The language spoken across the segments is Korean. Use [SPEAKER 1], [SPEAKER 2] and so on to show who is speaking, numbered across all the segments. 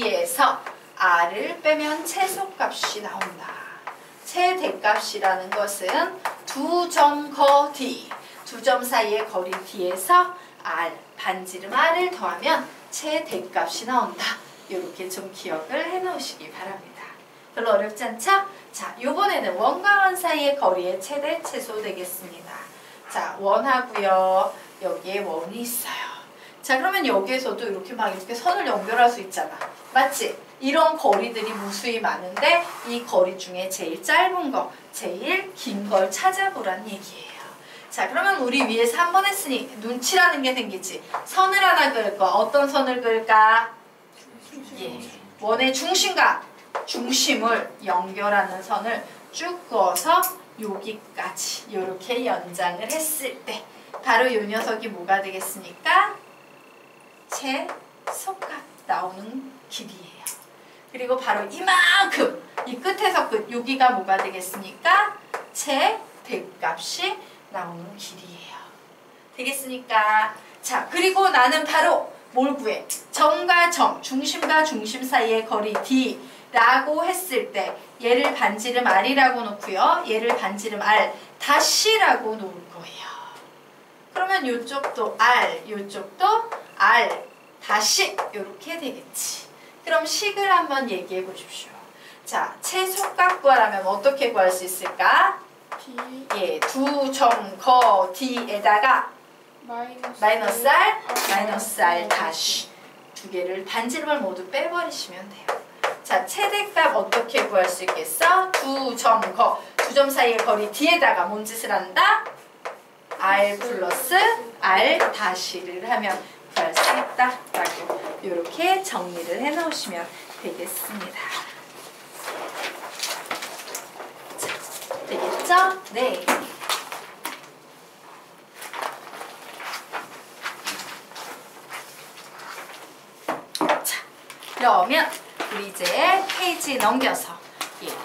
[SPEAKER 1] D에서 R을 빼면 최소값이 나온다. 최대값이라는 것은 두 점 거 D, 두 점 사이의 거리 D에서 R, 반지름 R을 더하면 최대값이 나온다. 이렇게 좀 기억을 해놓으시기 바랍니다. 별로 어렵지 않죠? 자, 요번에는 원과 원 사이의 거리의 최대, 최소 되겠습니다. 자, 원하고요. 여기에 원이 있어요. 자, 그러면 여기에서도 이렇게 막 이렇게 선을 연결할 수 있잖아. 맞지? 이런 거리들이 무수히 많은데 이 거리 중에 제일 짧은 거, 제일 긴 걸 찾아보란 얘기예요. 자, 그러면 우리 위에서 한 번 했으니 눈치라는 게 생기지. 선을 하나 그을 거. 어떤 선을 그을까? 예, 원의 중심과 중심을 연결하는 선을 쭉 그어서 여기까지 이렇게 연장을 했을 때 바로 이 녀석이 뭐가 되겠습니까? 최소값 나오는 길이에요. 그리고 바로 이만큼 이 끝에서 끝 여기가 뭐가 되겠습니까? 최대값이 나오는 길이에요. 되겠습니까? 자, 그리고 나는 바로 뭘 구해? 점과 점, 중심과 중심 사이의 거리 D라고 했을 때 얘를 반지름 R이라고 놓고요. 얘를 반지름 R 다시라고 놓을 거예요. 그러면 이쪽도 R, 이쪽도 R 다시 이렇게 되겠지. 그럼 식을 한번 얘기해 보십시오. 자, 최소값 구하려면 어떻게 구할 수 있을까?
[SPEAKER 2] D
[SPEAKER 1] 예, 두 점 거 D에다가 마이너스 R, 마이너스 R 다시 두 개를 반지름을 모두 빼버리시면 돼요. 자, 최대값 어떻게 구할 수 있겠어? 두 점 거, 두 점 사이의 거리 D에다가 뭔 짓을 한다? R 플러스 R 다시를 하면 구할 수 있다라고 이렇게 정리를 해놓으시면 되겠습니다. 자, 되겠죠? 네. 자, 그러면 우리 이제 페이지 넘겨서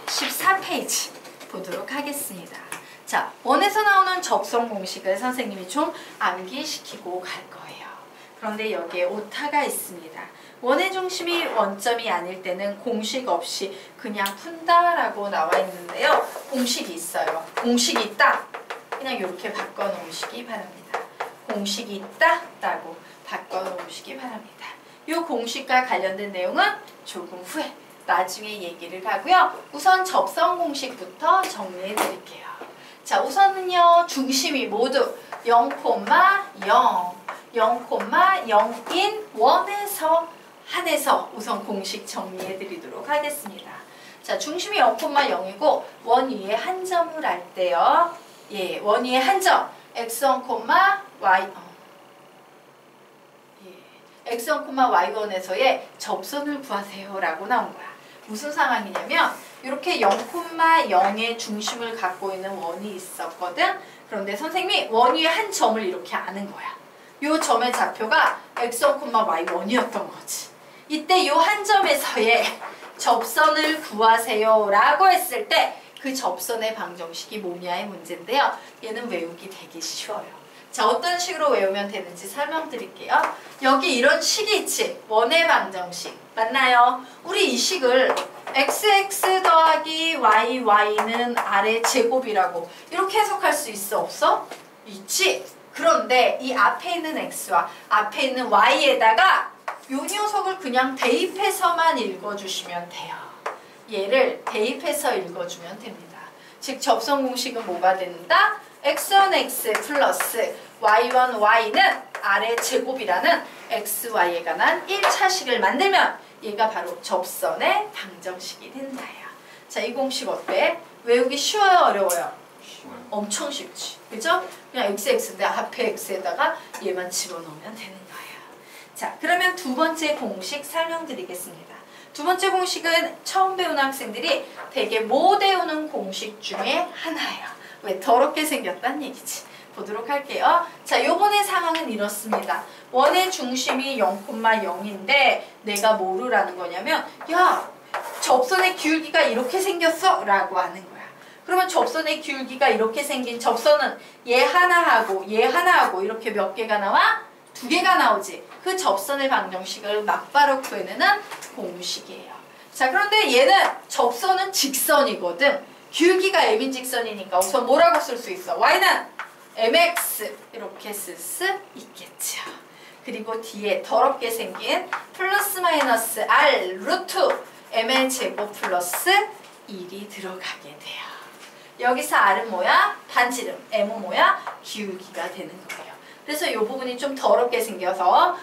[SPEAKER 1] 14페이지 보도록 하겠습니다. 자, 원에서 나오는 접선 공식을 선생님이 좀 암기시키고 갈 거예요. 그런데 여기에 오타가 있습니다. 원의 중심이 원점이 아닐 때는 공식 없이 그냥 푼다라고 나와 있는데요. 공식이 있어요. 공식이 있다. 그냥 이렇게 바꿔놓으시기 바랍니다. 공식이 있다라고 바꿔놓으시기 바랍니다. 이 공식과 관련된 내용은 조금 후에 나중에 얘기를 하고요. 우선 접선 공식부터 정리해 드릴게요. 자, 우선은요, 중심이 모두 0,0, 0,0인 원에서 한에서 우선 공식 정리해 드리도록 하겠습니다. 자, 중심이 0,0이고 원 위에 한 점을 할 때요. 예, 원 위에 한 점, x1, y, x1, y1에서의 접선을 구하세요 라고 나온 거야. 무슨 상황이냐면 이렇게 0,0의 중심을 갖고 있는 원이 있었거든. 그런데 선생님이 원 위에 한 점을 이렇게 아는 거야. 이 점의 좌표가 x1, y1이었던 거지. 이때 이 한 점에서의 접선을 구하세요 라고 했을 때 그 접선의 방정식이 뭐냐의 문제인데요. 얘는 외우기 되게 쉬워요. 자, 어떤 식으로 외우면 되는지 설명드릴게요. 여기 이런 식이 있지. 원의 방정식. 맞나요? 우리 이 식을 xx 더하기yy는 r의 제곱이라고 이렇게 해석할 수 있어? 없어? 있지? 그런데 이 앞에 있는 x와 앞에 있는 y에다가 이 녀석을 그냥 대입해서만 읽어주시면 돼요. 얘를 대입해서 읽어주면 됩니다. 즉 접선 공식은 뭐가 된다? x1, x 플러스 y1, y는 r의 제곱이라는 xy에 관한 1차식을 만들면 얘가 바로 접선의 방정식이 된다요. 자, 이 공식 어때? 외우기 쉬워요? 어려워요?
[SPEAKER 2] 쉬워요.
[SPEAKER 1] 엄청 쉽지. 그죠? 그냥 xx인데 앞에 x에다가 얘만 집어넣으면 되는 거예요. 자, 그러면 두 번째 공식 설명드리겠습니다. 두 번째 공식은 처음 배우는 학생들이 되게 못 외우는 공식 중에 하나예요. 왜? 더럽게 생겼단 얘기지. 보도록 할게요. 자, 요번의 상황은 이렇습니다. 원의 중심이 0,0인데 내가 뭐라는 거냐면 야, 접선의 기울기가 이렇게 생겼어 라고 하는 거야. 그러면 접선의 기울기가 이렇게 생긴 접선은 얘 하나하고 얘 하나하고 이렇게 몇 개가 나와? 두 개가 나오지. 그 접선의 방정식을 막바로 구해내는 공식이에요. 자, 그런데 얘는 접선은 직선이거든. 기울기가 m인 직선이니까 우선 뭐라고 쓸 수 있어? y는 mx 이렇게 쓸 수 있겠죠. 그리고 뒤에 더럽게 생긴 플러스 마이너스 r 루트 m의 제곱 플러스 1이 들어가게 돼요. 여기서 r은 뭐야? 반지름. m은 뭐야? 기울기가 되는 거예요. 그래서 이 부분이 좀 더럽게 생겨서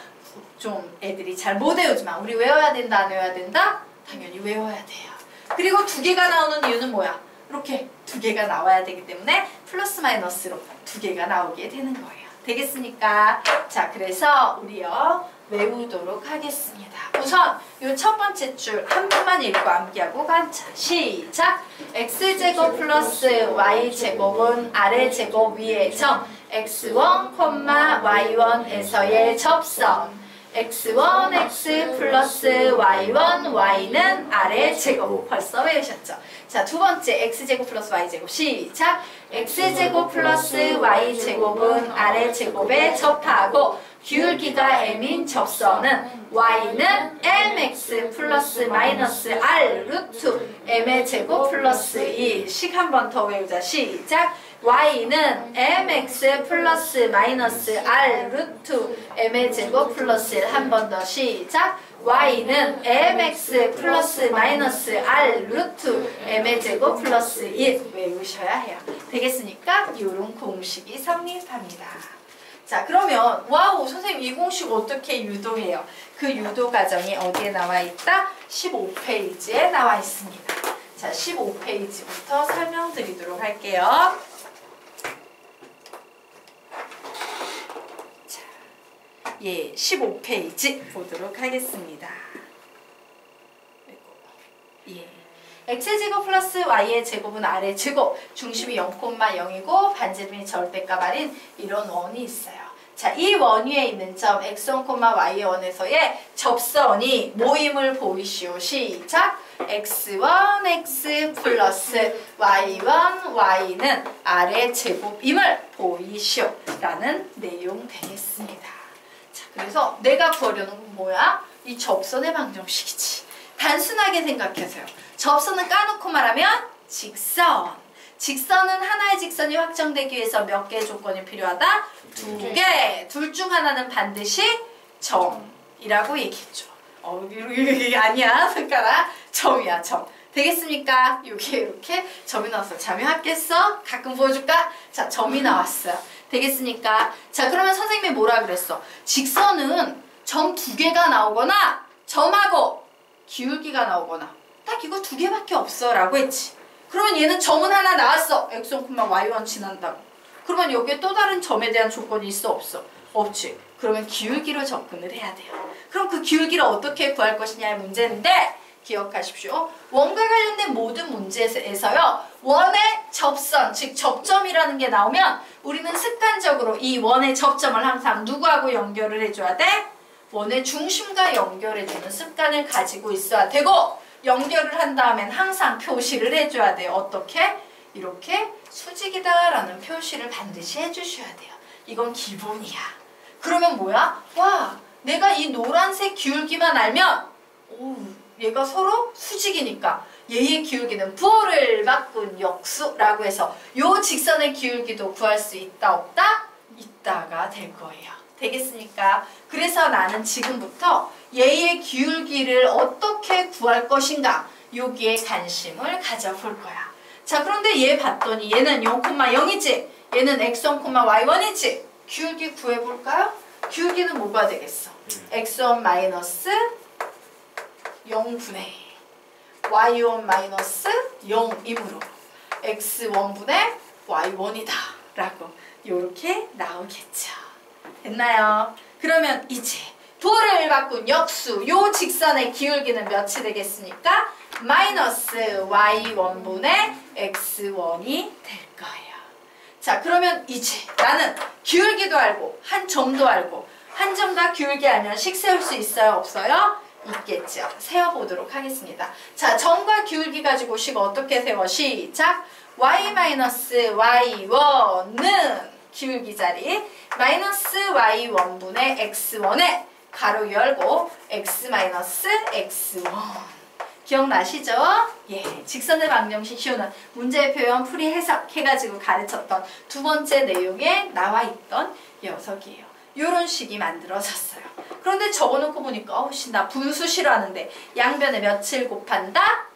[SPEAKER 1] 좀 애들이 잘 못 외우지만 우리 외워야 된다, 안 외워야 된다? 당연히 외워야 돼요. 그리고 두 개가 나오는 이유는 뭐야? 이렇게 두 개가 나와야 되기 때문에 플러스 마이너스로 두 개가 나오게 되는 거예요. 되겠습니까? 자, 그래서 우리요 외우도록 하겠습니다. 우선 이 첫 번째 줄 한 번만 읽고 암기하고 관찰. 시작! x제곱 플러스 y제곱은 아래 제곱 위의 점 x1, y1에서의 접선 x1, x 플러스 y1, y는 아래 제곱. 벌써 외우셨죠? 자, 두 번째 x제곱 플러스 y제곱. 시작! x제곱 플러스 y제곱은 아래 제곱에 접하고 기울기가 m인 접선은 y는 mx 플러스 마이너스 r 루트 m의 제곱 플러스 1씩 한 번 더 외우자. 시작! y는 mx 플러스 마이너스 r 루트 m의 제곱 플러스 1 한 번 더. 시작! y는 mx 플러스 마이너스 r 루트 m의 제곱 플러스 1 외우셔야 해요. 되겠습니까? 이런 공식이 성립합니다. 자, 그러면 와우 선생님 이 공식 어떻게 유도해요? 그 유도 과정이 어디에 나와 있다? 15페이지에 나와 있습니다. 자, 15페이지부터 설명드리도록 할게요. 자, 예, 15페이지 보도록 하겠습니다. 예. x제곱 플러스 y의 제곱은 r의 제곱, 중심이 0,0이고 반지름이 절대값 r인 이런 원이 있어요. 자, 이 원 위에 있는 점 x1, y의 원에서의 접선이 모임을 보이시오. 시작! x1, x 플러스 y1, y는 r의 제곱임을 보이시오 라는 내용 되겠습니다. 자, 그래서 내가 구하려는 건 뭐야? 이 접선의 방정식이지. 단순하게 생각해서요. 접선은 까놓고 말하면 직선. 직선은 하나의 직선이 확정되기 위해서 몇 개의 조건이 필요하다? 두 개. 둘 중 하나는 반드시 점이라고 얘기했죠. 이게 아니야. 손가락. 점이야, 점. 되겠습니까? 여기에 이렇게 점이 나왔어. 자명하겠어? 가끔 보여줄까? 자, 점이 나왔어요. 되겠습니까? 자, 그러면 선생님이 뭐라 그랬어? 직선은 점 두 개가 나오거나 점하고 기울기가 나오거나 딱 이거 두 개밖에 없어 라고 했지. 그러면 얘는 점은 하나 나왔어. x1, y1 지난다고. 그러면 여기에 또 다른 점에 대한 조건이 있어 없어? 없지. 그러면 기울기로 접근을 해야 돼요. 그럼 그 기울기를 어떻게 구할 것이냐의 문제인데 기억하십시오. 원과 관련된 모든 문제에서요. 원의 접선, 즉 접점이라는 게 나오면 우리는 습관적으로 이 원의 접점을 항상 누구하고 연결을 해줘야 돼? 원의 중심과 연결해주는 습관을 가지고 있어야 되고 연결을 한 다음엔 항상 표시를 해줘야 돼요. 어떻게? 이렇게 수직이다 라는 표시를 반드시 해주셔야 돼요. 이건 기본이야. 그러면 뭐야? 와, 내가 이 노란색 기울기만 알면 오, 얘가 서로 수직이니까 얘의 기울기는 부호를 바꾼 역수라고 해서 요 직선의 기울기도 구할 수 있다 없다? 있다가 될 거예요. 되겠습니까? 그래서 나는 지금부터 얘의 기울기를 어떻게 구할 것인가 여기에 관심을 가져볼 거야. 자, 그런데 얘 봤더니 얘는 0,0이지 얘는 x1, y1이지 기울기 구해볼까요? 기울기는 뭐가 되겠어? x1 마이너스 0분의 y1 마이너스 0이므로 x1분의 y1이다 라고 이렇게 나오겠죠. 됐나요? 그러면 이제 도를 바꾼 역수 요 직선의 기울기는 몇이 되겠습니까? 마이너스 y1분의 x1이 될 거예요. 자, 그러면 이제 나는 기울기도 알고 한 점도 알고 한 점과 기울기 알면 식 세울 수 있어요? 없어요? 있겠죠. 세워보도록 하겠습니다. 자, 점과 기울기 가지고 식 어떻게 세워? 시작! y-y1은 기울기 자리 마이너스 y1분의 x1에 가로 열고 x 마이너스 x1 기억나시죠? 예, 직선의 방정식 씌우는 문제의 표현 풀이 해석해가지고 가르쳤던 두 번째 내용에 나와 있던 녀석이에요. 요런 식이 만들어졌어요. 그런데 적어놓고 보니까 나 분수 싫어하는데 양변에 몇을 곱한다?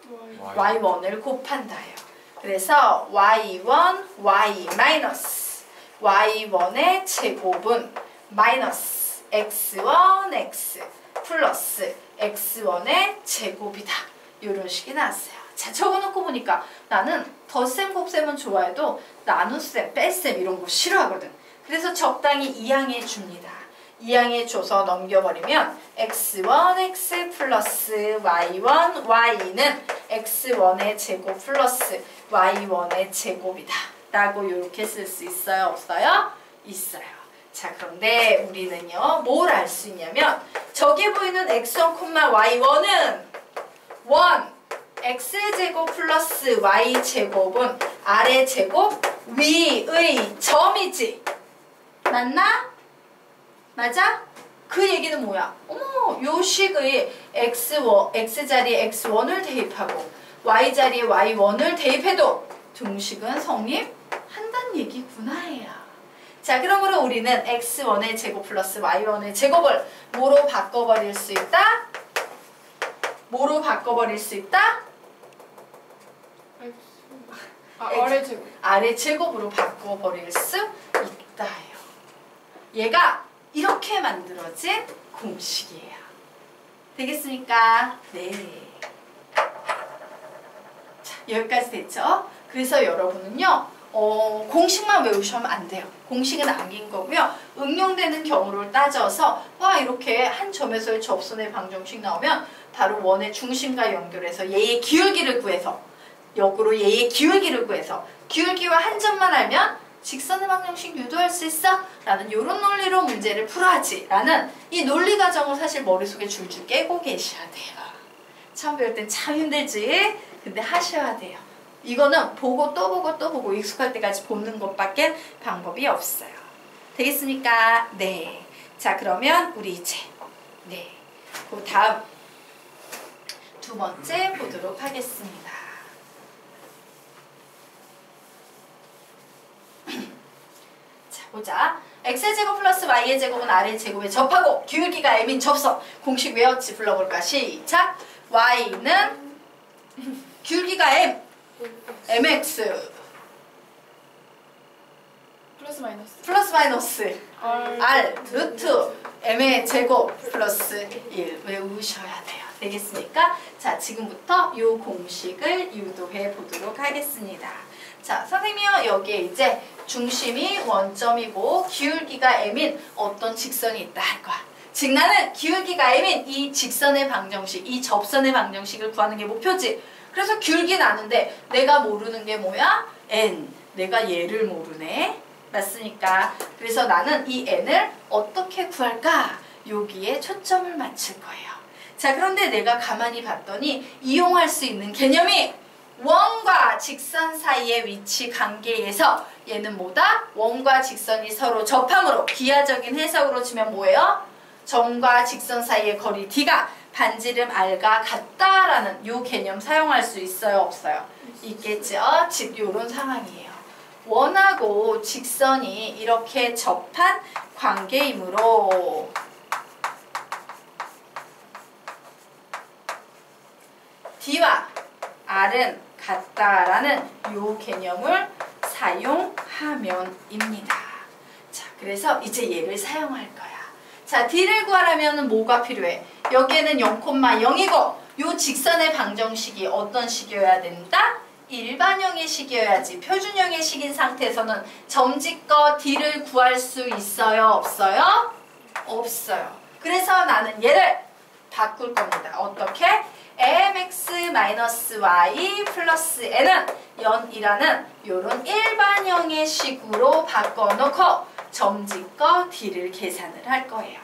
[SPEAKER 1] y1을 곱한다요. 그래서 y1, y 마이너스 y1의 제곱은 마이너스 x1, x 플러스 x1의 제곱이다. 이런 식이 나왔어요. 자, 적어놓고 보니까 나는 덧셈, 곱셈은 좋아해도 나눗셈, 뺄셈 이런 거 싫어하거든. 그래서 적당히 이항해 줍니다. 이항해 줘서 넘겨버리면 x1, x 플러스 y1, y는 x1의 제곱 플러스 y1의 제곱이다. 라고 이렇게 쓸 수 있어요? 없어요? 있어요. 자, 그런데 우리는요, 뭘 알 수 있냐면 저기 보이는 x1, y1은 1, x제곱 플러스 y제곱은 아래 제곱 위의 점이지. 맞나? 맞아? 그 얘기는 뭐야? 어머, 요 식의 x자리에 x1을 대입하고 y자리에 y1을 대입해도 등식은 성립한다는 얘기구나 해요. 자, 그러므로 우리는 x1의 제곱 플러스 y1의 제곱을 뭐로 바꿔버릴 수 있다? 뭐로 바꿔버릴 수 있다?
[SPEAKER 2] 아래 제곱.
[SPEAKER 1] 아래 제곱으로 바꿔버릴 수 있다 해요. 얘가 이렇게 만들어진 공식이에요. 되겠습니까? 네. 자, 여기까지 됐죠? 그래서 여러분은요, 공식만 외우시면 안 돼요. 공식은 아닌 거고요. 응용되는 경우를 따져서 와, 이렇게 한 점에서의 접선의 방정식 나오면 바로 원의 중심과 연결해서 얘의 기울기를 구해서 역으로 얘의 기울기를 구해서 기울기와 한 점만 알면 직선의 방정식 유도할 수 있어? 라는 이런 논리로 문제를 풀어야지 라는 이 논리 과정을 사실 머릿속에 줄줄 깨고 계셔야 돼요. 처음 배울 땐 참 힘들지? 근데 하셔야 돼요. 이거는 보고 또 보고 또 보고 익숙할 때까지 보는 것밖에 방법이 없어요. 되겠습니까? 네. 자, 그러면 우리 이제 네, 그 다음 두 번째 보도록 하겠습니다. 자, 보자. x제곱 플러스 y의 제곱은 a의 제곱에 접하고 기울기가 m인 접선. 공식 외웠지? 불러볼까? 시작. y는 기울기가 m, mx 플러스 마이너스 r 루트 m의 제곱 플러스 1 외우셔야 돼요. 되겠습니까? 자, 지금부터 이 공식을 유도해 보도록 하겠습니다. 자, 선생님이요, 여기에 이제 중심이 원점이고 기울기가 m인 어떤 직선이 있다 할 거야. 즉 나는 기울기가 m인 이 직선의 방정식, 이 접선의 방정식을 구하는 게 목표지. 그래서 기울기는 아는데 내가 모르는 게 뭐야? n. 내가 얘를 모르네. 맞습니까? 그래서 나는 이 n을 어떻게 구할까? 여기에 초점을 맞출 거예요. 자, 그런데 내가 가만히 봤더니 이용할 수 있는 개념이 원과 직선 사이의 위치 관계에서 얘는 뭐다? 원과 직선이 서로 접함으로 기하적인 해석으로 치면 뭐예요? 점과 직선 사이의 거리 d가 반지름 r과 같다라는 요 개념 사용할 수 있어요? 없어요? 있겠죠? 즉 요런 상황이에요. 원하고 직선이 이렇게 접한 관계이므로 d와 r은 같다라는 요 개념을 사용하면입니다. 자, 그래서 이제 얘를 사용할 거야. 자, d를 구하려면 뭐가 필요해? 여기에는 0,0이고 요 직선의 방정식이 어떤 식이어야 된다? 일반형의 식이어야지. 표준형의 식인 상태에서는 점짓거 d를 구할 수 있어요? 없어요? 없어요. 그래서 나는 얘를 바꿀 겁니다. 어떻게? mx-y 플러스 n은 연이라는 요런 일반형의 식으로 바꿔놓고 점짓거 d를 계산을 할 거예요.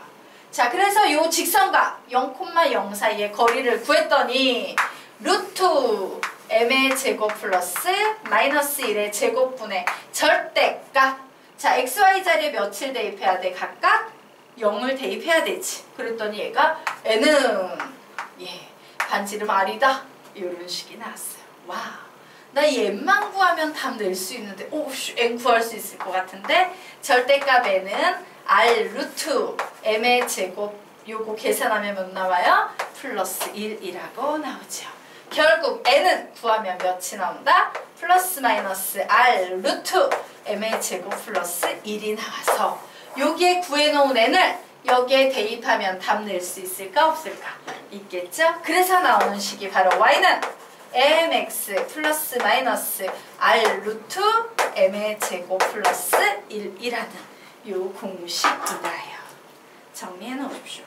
[SPEAKER 1] 자, 그래서 요 직선과 0,0 사이의 거리를 구했더니 루트 m의 제곱 플러스 마이너스 1의 제곱분의 절대값 자, x, y 자리에 몇을 대입해야 돼? 각각 0을 대입해야 되지. 그랬더니 얘가 n은 반지름 r이다. 이런 식이 나왔어요. 와, 나 이 n만 구하면 답 낼 수 있는데 n 구할 수 있을 것 같은데 절대값 n은 r 루트 m의 제곱 요거 계산하면 몇 나와요? 플러스 1이라고 나오죠. 결국 n은 구하면 몇이 나온다? 플러스 마이너스 r 루트 m의 제곱 플러스 1이 나와서 여기에 구해놓은 n을 여기에 대입하면 답 낼 수 있을까 없을까? 있겠죠? 그래서 나오는 식이 바로 y는 mx 플러스 마이너스 r 루트 m의 제곱 플러스 1이라는 요 공식이다요. 정리해 놓으십시오.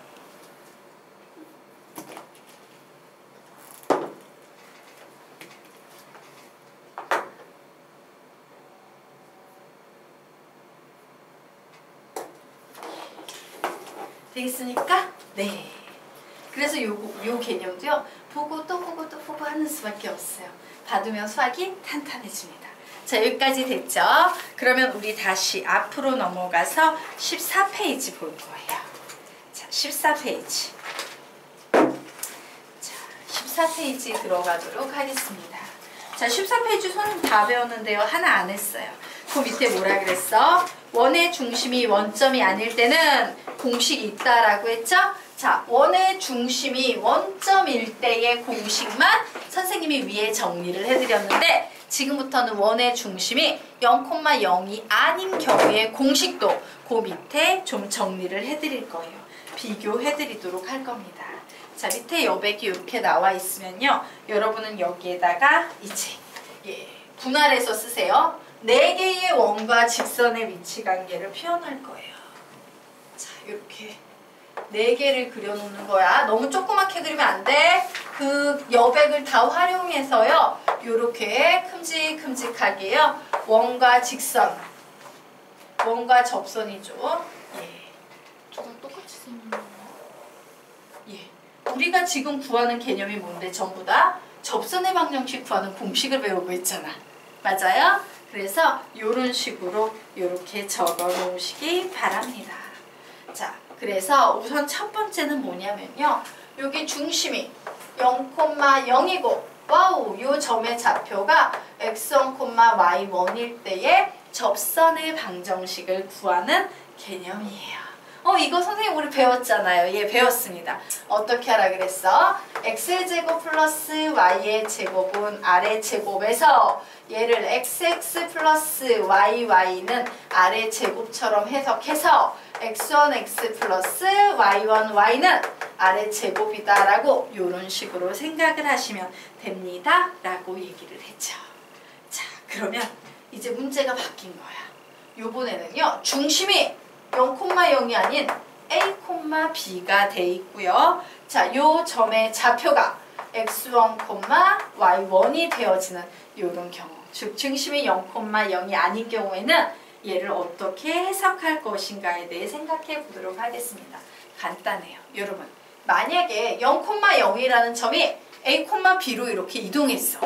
[SPEAKER 1] 되겠습니까? 네. 그래서 요 개념도요. 보고 또 보고 또 보고 하는 수밖에 없어요. 받으면 수학이 탄탄해집니다. 자, 여기까지 됐죠? 그러면 우리 다시 앞으로 넘어가서 14페이지 볼 거예요. 자, 14페이지. 자, 14페이지 들어가도록 하겠습니다. 자, 14페이지 선생님 다 배웠는데요. 하나 안 했어요. 그 밑에 뭐라 그랬어? 원의 중심이 원점이 아닐 때는 공식이 있다라고 했죠? 자, 원의 중심이 원점일 때의 공식만 선생님이 위에 정리를 해드렸는데 지금부터는 원의 중심이 0,0이 아닌 경우의 공식도 그 밑에 좀 정리를 해드릴 거예요. 비교해드리도록 할 겁니다. 자, 밑에 여백이 이렇게 나와 있으면요. 여러분은 여기에다가 이제 분할해서 쓰세요. 4개의 원과 직선의 위치 관계를 표현할 거예요. 자, 이렇게 4개를 그려놓는 거야. 너무 조그맣게 그리면 안 돼. 그 여백을 다 활용해서요. 이렇게 큼직큼직하게요. 원과 직선, 원과 접선이죠.
[SPEAKER 2] 두 개 똑같이 생긴 거예요?
[SPEAKER 1] 우리가 지금 구하는 개념이 뭔데? 전부 다 접선의 방정식 구하는 공식을 배우고 있잖아. 맞아요? 그래서 이런 식으로 이렇게 적어 놓으시기 바랍니다. 자, 그래서 우선 첫 번째는 뭐냐면요. 여기 중심이 0,0이고 와우, 요 점의 좌표가 x1, y1일 때의 접선의 방정식을 구하는 개념이에요. 이거 선생님 우리 배웠잖아요. 배웠습니다. 어떻게 하라 그랬어? x의 제곱 플러스 y의 제곱은 r의 제곱에서 얘를 xx 플러스yy는 r의 제곱처럼 해석해서 x1x 플러스 y1y는 r의 제곱이다 라고 이런 식으로 생각을 하시면 됩니다 라고 얘기를 했죠. 자, 그러면 이제 문제가 바뀐 거야. 요번에는요. 중심이 0,0이 아닌 A, B가 돼 있고요. 자, 요 점의 좌표가 x1, y1이 되어지는 이런 경우. 즉, 중심이 0,0이 아닌 경우에는 얘를 어떻게 해석할 것인가에 대해 생각해 보도록 하겠습니다. 간단해요. 여러분, 만약에 0,0이라는 점이 A, B로 이렇게 이동했어.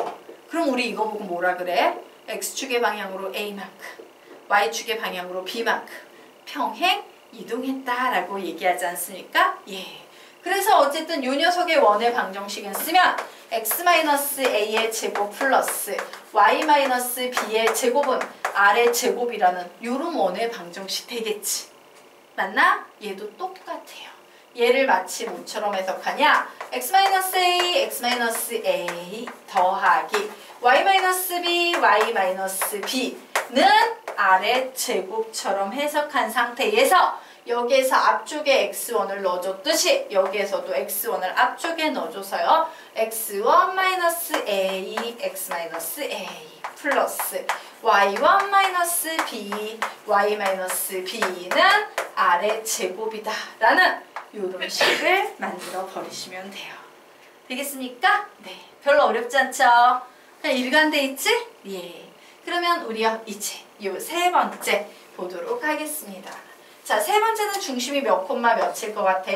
[SPEAKER 1] 그럼 우리 이거 보고 뭐라 그래? X축의 방향으로 A만큼, Y축의 방향으로 B만큼 평행 이동했다라고 얘기하지 않습니까? 그래서 어쨌든 요 녀석의 원의 방정식은 쓰면 x-a의 제곱 플러스 y-b의 제곱은 r의 제곱이라는 요런 원의 방정식 되겠지. 맞나? 얘도 똑같아요. 얘를 마치 뭐처럼 해석하냐? x-a, x-a 더하기 y-b, y-b는 r의 제곱처럼 해석한 상태에서 여기에서 앞쪽에 x1을 넣어줬듯이 여기에서도 x1을 앞쪽에 넣어줘서요. x1-a, x-a 플러스 y1-b, y-b는 r의 제곱이다 라는 이런 식을 만들어 버리시면 돼요. 되겠습니까? 네. 별로 어렵지 않죠? 그냥 일관돼 있지? 그러면 우리요 이제 요 세 번째 보도록 하겠습니다. 자, 세 번째는 중심이 몇 콤마 몇일 것 같아?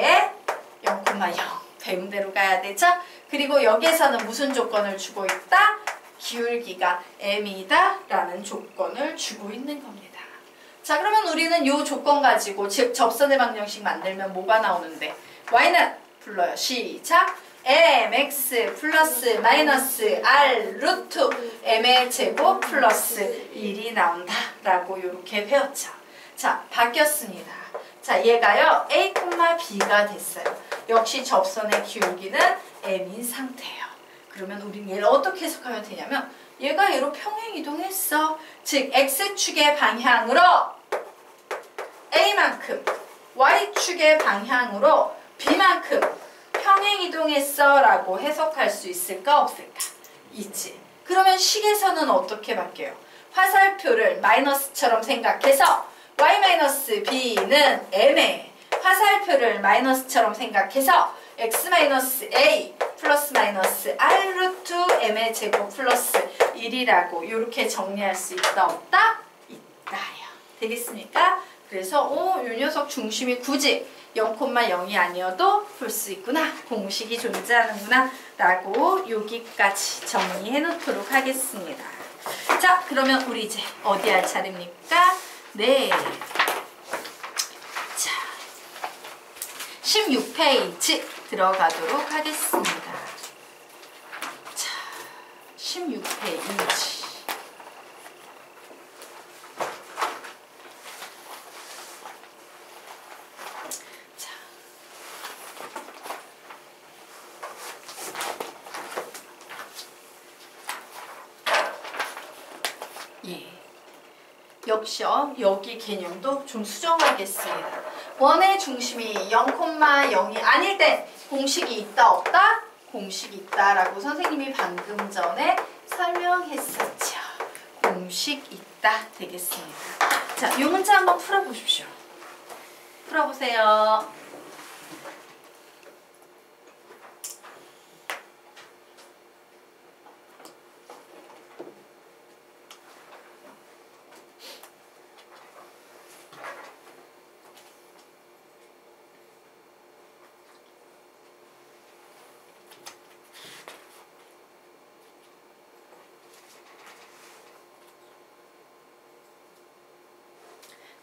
[SPEAKER 1] 0,0. 배운 대로 가야 되죠? 그리고 여기에서는 무슨 조건을 주고 있다? 기울기가 m이다 라는 조건을 주고 있는 겁니다. 자, 그러면 우리는 이 조건 가지고 즉 접선의 방정식 만들면 뭐가 나오는데 y는 불러요. 시작. mx 플러스 마이너스 r 루트 m의 제곱 플러스 1이 나온다 라고 이렇게 배웠죠. 자, 바뀌었습니다. 자, 얘가요 a, b가 됐어요. 역시 접선의 기울기는 m인 상태예요. 그러면 우리는 얘를 어떻게 해석하면 되냐면 얘가 얘로 평행이동했어. 즉 x축의 방향으로 a만큼 y축의 방향으로 b만큼 평행이동했어 라고 해석할 수 있을까 없을까? 있지. 그러면 식에서는 어떻게 바뀌어요? 화살표를 마이너스처럼 생각해서 y-b는 m에 화살표를 마이너스처럼 생각해서 x-a 플러스 마이너스 r 루트 m의 제곱 플러스 1이라고 이렇게 정리할 수 있다 없다? 있다요. 되겠습니까? 그래서 요 녀석 중심이 굳이 0,0이 아니어도 풀 수 있구나. 공식이 존재하는구나. 라고 여기까지 정리해 놓도록 하겠습니다. 자, 그러면 우리 이제 어디 할 차례입니까? 네. 자, 16페이지 들어가도록 하겠습니다. 자, 16페이지. 역시요. 여기 개념도 좀 수정하겠습니다. 원의 중심이 0,0이 아닐 때 공식이 있다 없다? 공식이 있다라고 선생님이 방금 전에 설명했었죠. 공식 있다 되겠습니다. 자, 이 문제 한번 풀어보십시오. 풀어보세요.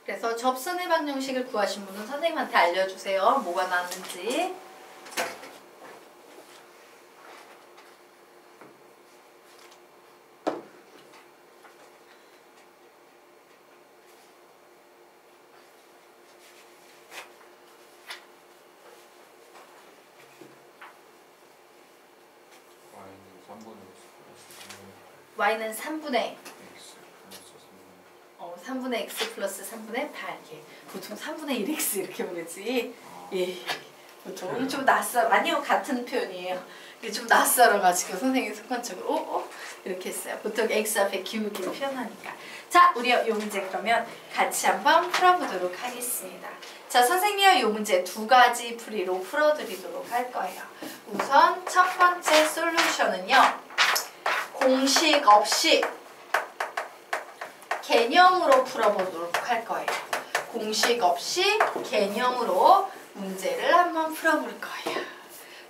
[SPEAKER 1] 그래서 접선의 방정식을 구하신 분은 선생님한테 알려주세요. 뭐가 나왔는지. y는 3분의 3분의 x 플러스 3분의 8. 예. 보통 3분의 1x 이렇게 보겠지. 예. 보통 좀 낯설어. 아니요, 같은 표현이에요. 이게 좀 낯설어가지고 선생님이 습관적으로 이렇게 했어요. 보통 x 앞에 기울기를 표현하니까. 자, 우리 이 문제 그러면 같이 한번 풀어보도록 하겠습니다. 자, 선생님이 이 문제 두 가지 풀이로 풀어드리도록 할 거예요. 우선 첫 번째 솔루션은요. 공식 없이 개념으로 풀어보도록 할 거예요. 공식 없이 개념으로 문제를 한번 풀어볼 거예요.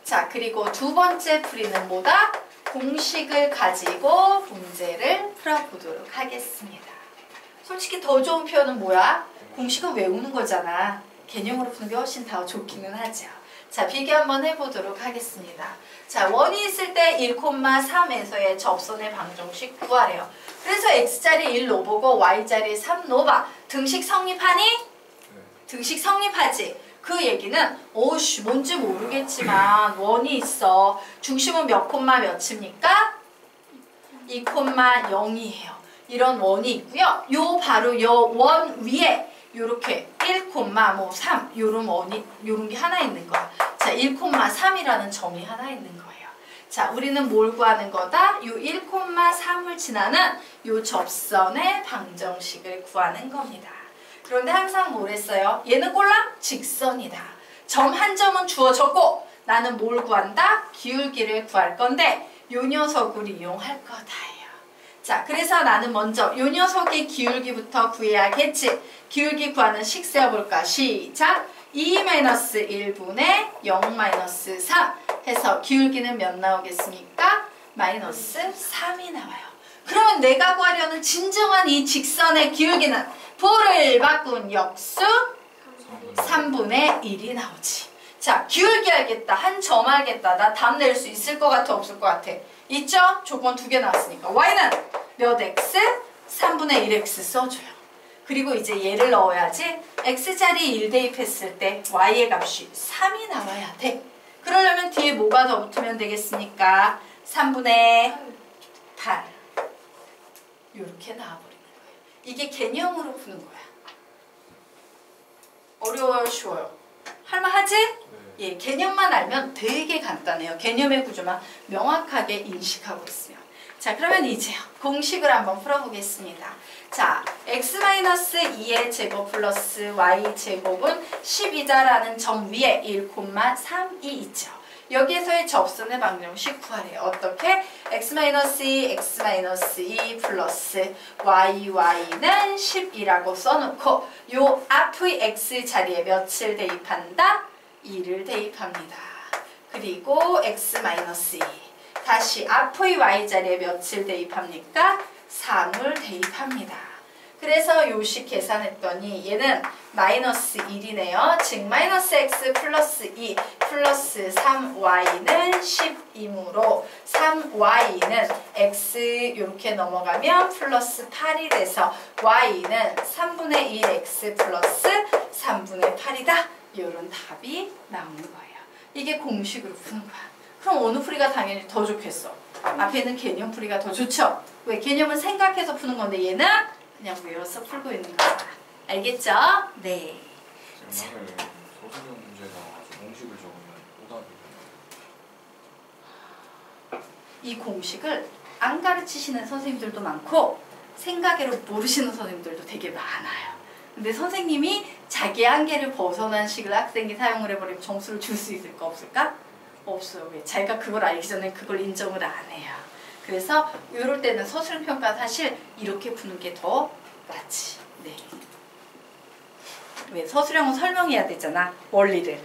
[SPEAKER 1] 자, 그리고 두 번째 풀이는 뭐다? 공식을 가지고 문제를 풀어보도록 하겠습니다. 솔직히 더 좋은 표현은 뭐야? 공식은 외우는 거잖아. 개념으로 푸는 게 훨씬 더 좋기는 하죠. 자, 비교 한번 해보도록 하겠습니다. 자, 원이 있을 때 1,3에서의 접선의 방정식 구하래요. 그래서 x자리 1 넣어보고 y자리 3 넣어봐. 등식 성립하니? 네. 등식 성립하지. 그 얘기는 뭔지 모르겠지만 원이 있어. 중심은 몇 콤마 몇입니까? 2,0이에요. 이런 원이 있고요. 바로 요 원 위에 요렇게 1,3 요런 게 하나 있는 거야. 자, 1,3이라는 점이 하나 있는 거예요. 자, 우리는 뭘 구하는 거다? 요 1,3을 지나는 요 접선의 방정식을 구하는 겁니다. 그런데 항상 뭘 했어요? 얘는 꼴랑 직선이다. 점 한 점은 주어졌고 나는 뭘 구한다? 기울기를 구할 건데 요 녀석을 이용할 거다예요. 자, 그래서 나는 먼저 요 녀석의 기울기부터 구해야겠지. 기울기 구하는 식 세워볼까? 시작! 2-1분의 0-3 해서 기울기는 몇 나오겠습니까? 마이너스 3이 나와요. 그러면 내가 구하려는 진정한 이 직선의 기울기는 볼을 바꾼 역수 3분의 1이 나오지. 자, 기울기 알겠다. 한 점 알겠다. 나 답 낼 수 있을 것 같아? 없을 것 같아? 있죠? 조건 2개 나왔으니까. y는 몇 x? 3분의 1x 써줘요. 그리고 이제 얘를 넣어야지. x자리에 1 대입했을 때 y의 값이 3이 나와야 돼. 그러려면 뒤에 뭐가 더 붙으면 되겠습니까? 3분의 8. 이렇게 나와버리는 거예요. 이게 개념으로 푸는 거야. 어려워요? 쉬워요? 할만하지?
[SPEAKER 3] 네.
[SPEAKER 1] 예, 개념만 알면 되게 간단해요. 개념의 구조만 명확하게 인식하고 있으면. 자, 그러면 이제 공식을 한번 풀어보겠습니다. 자, x-2의 제곱 플러스 y 제곱은 12자라는 점 위에 1,3이 있죠. 여기에서의 접선의 방정식 구하래요. 어떻게? x-2, x-2 플러스 y는 10이라고 써놓고 요 앞의 x 자리에 몇을 대입한다? 2를 대입합니다. 그리고 x-2 다시 앞의 y 자리에 몇을 대입합니까? 3을 대입합니다. 그래서 요식 계산했더니 얘는 마이너스 1이네요. 즉 마이너스 x 플러스 2 플러스 3y는 10이므로 3y는 x 이렇게 넘어가면 플러스 8이 돼서 y는 3분의 1x 플러스 3분의 8이다. 이런 답이 나오는 거예요. 이게 공식으로 푸는 거야. 그럼 어느 풀이가 당연히 더 좋겠어? 앞에 있는 개념 풀이가 더 좋죠? 왜? 개념은 생각해서 푸는 건데 얘는 그냥 외워서 풀고 있는 거야. 알겠죠? 네.
[SPEAKER 3] 만약에 소수형 문제가 아주 공식을 적으면 오답이
[SPEAKER 1] 이 공식을 안 가르치시는 선생님들도 많고 생각외로 모르시는 선생님들도 되게 많아요. 근데 선생님이 자기 한계를 벗어난 식을 학생이 사용을 해버리면 점수를 줄 수 있을까 없을까? 없어요. 왜? 자기가 그걸 알기 전에 그걸 인정을 안 해요. 그래서 이럴 때는 서술평가 사실 이렇게 푸는 게 더 낫지. 네. 왜? 서술형은 설명해야 되잖아. 원리를.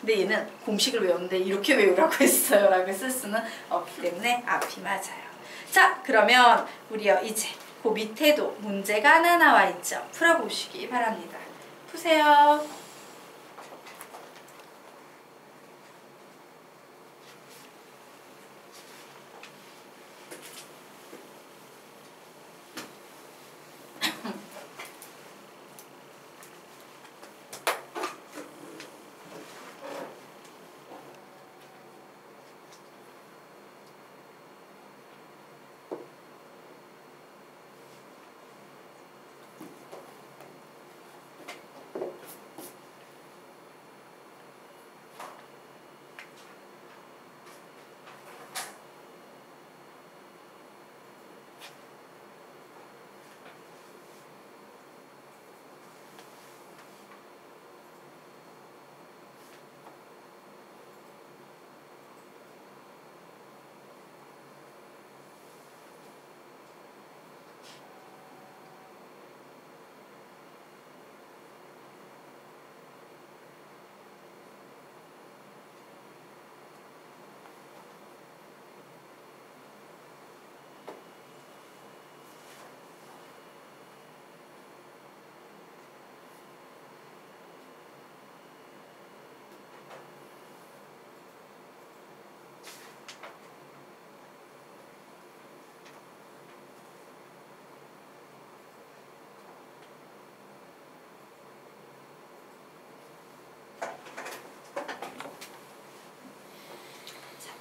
[SPEAKER 1] 근데 얘는 공식을 외웠는데 이렇게 외우라고 했어요. 라고 쓸 수는 없기 때문에 앞이 맞아요. 자, 그러면 우리요 이제 그 밑에도 문제가 하나 나와 있죠. 풀어보시기 바랍니다. 푸세요.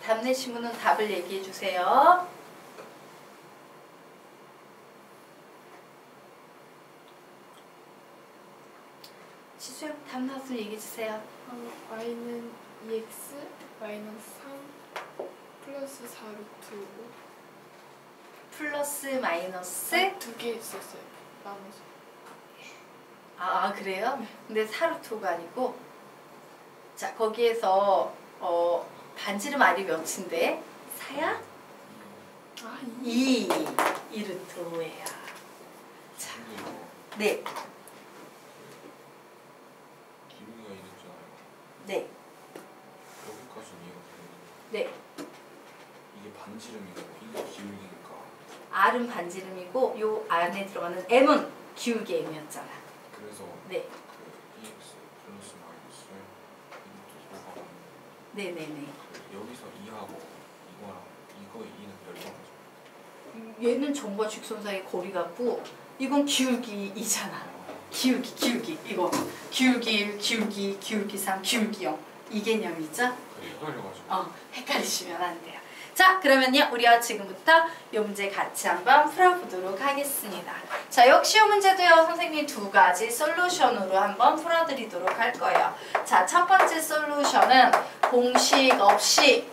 [SPEAKER 1] 답 내신 분은 답을 얘기해 주세요. 지수야, 답 나왔으면 얘기해 주세요.
[SPEAKER 2] y는 2x, y는 3 플러스 4루트 5.
[SPEAKER 1] 플러스 마이너스?
[SPEAKER 2] 2개 있었어요. 나머지.
[SPEAKER 1] 아, 그래요? 근데 사루토가 아니고 자, 거기에서 반지름 알이 몇인데? 4야?
[SPEAKER 2] 아,
[SPEAKER 1] 2 루트 5예요. 자, 네.
[SPEAKER 3] 기울기가 이랬잖아요.
[SPEAKER 1] 네.
[SPEAKER 3] 여기까지는 이해가 되는데
[SPEAKER 1] 네.
[SPEAKER 3] 이게 반지름이고 이게 기울기니까
[SPEAKER 1] R은 반지름이고 요 안에 들어가는 M은 기울기 M이었잖아.
[SPEAKER 3] 그래서
[SPEAKER 1] 네.
[SPEAKER 3] 그 EX 플러스 마이너스 이것도 소가
[SPEAKER 1] 네네네.
[SPEAKER 3] 여기서 2하고 이거랑 이거 2는 별도라서
[SPEAKER 1] 얘는 점과 직선 사이 거리 같고 이건 기울기 2잖아. 기울기 이거 기울기 1, 기울기 3, 기울기 0 이 개념이죠?
[SPEAKER 3] 헷갈려가지고
[SPEAKER 1] 헷갈리시면 안 돼요. 자, 그러면요 우리가 지금부터 이 문제 같이 한번 풀어보도록 하겠습니다. 자, 역시 이 문제도요 선생님이 두 가지 솔루션으로 한번 풀어드리도록 할 거예요. 자, 첫 번째 솔루션은 공식 없이